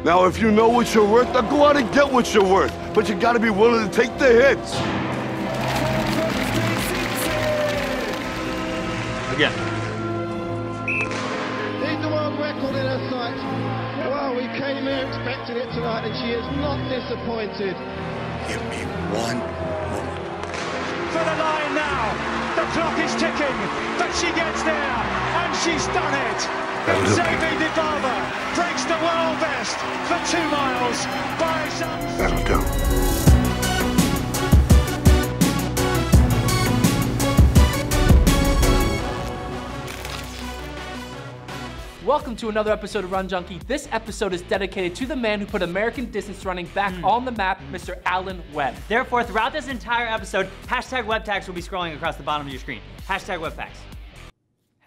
Now, if you know what you're worth, then go out and get what you're worth. But you gotta be willing to take the hits. Again. Need the world record in her sight. Well, we came here expecting it tonight, and she is not disappointed. Give me one moment. For the line now. The clock is ticking, but she gets there, and she's done it. Dibaba breaks the world best for 2 miles by some... That'll do. Welcome to another episode of Run Junkie. This episode is dedicated to the man who put American distance running back on the map, Mr. Alan Webb. Therefore, throughout this entire episode, hashtag WebTags will be scrolling across the bottom of your screen. Hashtag WebTags.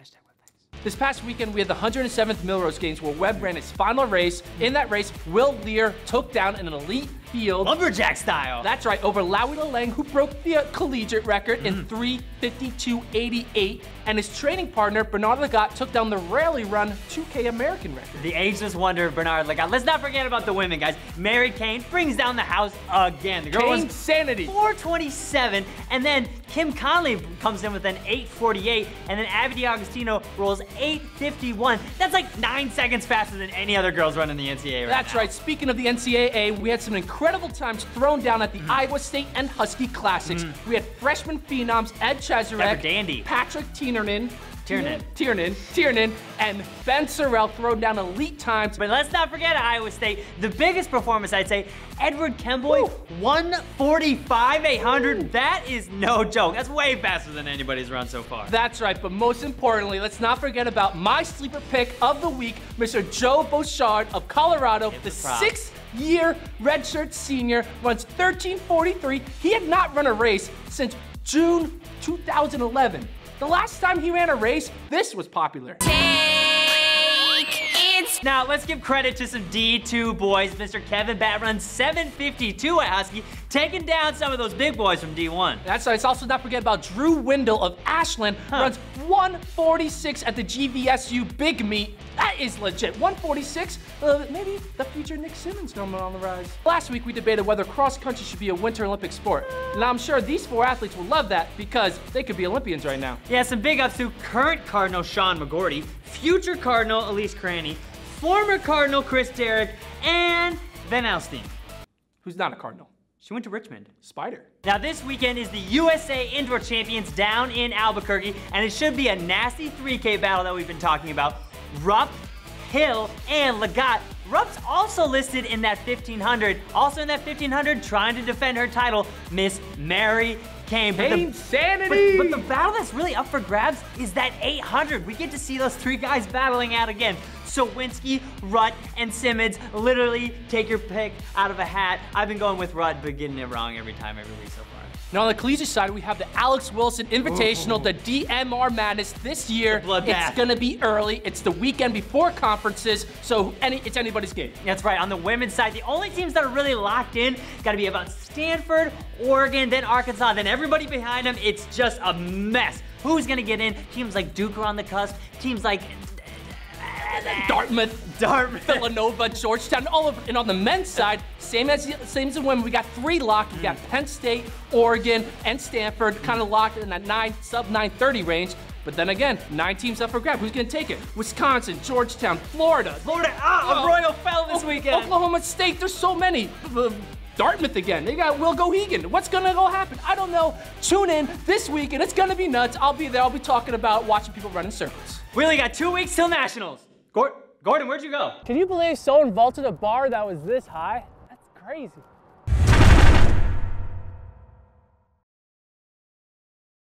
Hashtag WebTags. This past weekend, we had the 107th Millrose Games where Webb ran his final race. In that race, Will Lear took down an elite field. Lumberjack style. That's right, over Lowy Laleng, who broke the collegiate record in 3:52.88. And his training partner, Bernard Lagat, took down the rarely run 2K American record. The ageless wonder of Bernard Lagat. Let's not forget about the women, guys. Mary Kane brings down the house again. The girl was sanity. 4:27, and then Kim Conley comes in with an 8:48, and then Abby D'Agostino rolls 8:51. That's like 9 seconds faster than any other girls run in the NCAA right That's now. right. Speaking of the NCAA, we had some incredible times thrown down at the Iowa State and Husky Classics. We had freshman phenoms Ed Cheserek, Dandy. Patrick Tiernan, and Ben Sorrell thrown down elite times. But let's not forget Iowa State. The biggest performance, I'd say, Edward Kemboy, 1:45.800. That is no joke. That's way faster than anybody's run so far. That's right, but most importantly, let's not forget about my sleeper pick of the week, Mr. Joe Bouchard of Colorado, the 6th-year redshirt senior, runs 13:43. He had not run a race since June 2011. The last time he ran a race, this was popular. Now, let's give credit to some D2 boys. Mr. Kevin Batt runs 7:52 at Husky, taking down some of those big boys from D1. That's right. Let's also not forget about Drew Windle of Ashland. Runs 1:46 at the GVSU Big Meet. That is legit. 1:46. Maybe the future Nick Simmons coming on the rise. Last week, we debated whether cross country should be a Winter Olympic sport. And I'm sure these 4 athletes will love that because they could be Olympians right now. Yeah, some big ups to current Cardinal Sean McGorty, future Cardinal Elise Cranny, former Cardinal Chris Derrick, and Ben Alstein. Who's not a Cardinal? She went to Richmond. Spider. Now this weekend is the USA Indoor Champions down in Albuquerque, and it should be a nasty 3K battle that we've been talking about. Rupp, Hill, and Lagat. Rupp's also listed in that 1500. Also in that 1500, trying to defend her title, Miss Mary Kane. But the battle that's really up for grabs is that 800. We get to see those 3 guys battling out again. Sowinski, Rutt, and Simmons. Literally take your pick out of a hat. I've been going with Rutt, but getting it wrong every week so far. Now on the collegiate side, we have the Alex Wilson Invitational, the DMR Madness this year. It's gonna be early. It's the weekend before conferences, so it's anybody's game. That's right. On the women's side, the only teams that are really locked in gotta be about Stanford, Oregon, then Arkansas, then everybody behind them. It's just a mess. Who's gonna get in? Teams like Duke are on the cusp. Teams like Dartmouth, Villanova, Georgetown, all over. And on the men's side, same as the women, we got 3 locked. We got Penn State, Oregon, and Stanford kind of locked in that sub 930 range. But then again, 9 teams up for grab. Who's gonna take it? Wisconsin, Georgetown, Florida. Arroyo fell this weekend. Oklahoma State, there's so many. Dartmouth again. They got Will Gohegan. What's gonna go happen? I don't know. Tune in this weekend. It's gonna be nuts. I'll be there. I'll be talking about watching people run in circles. We only got 2 weeks till nationals. Gordon, where'd you go? Can you believe someone vaulted a bar that was this high? That's crazy.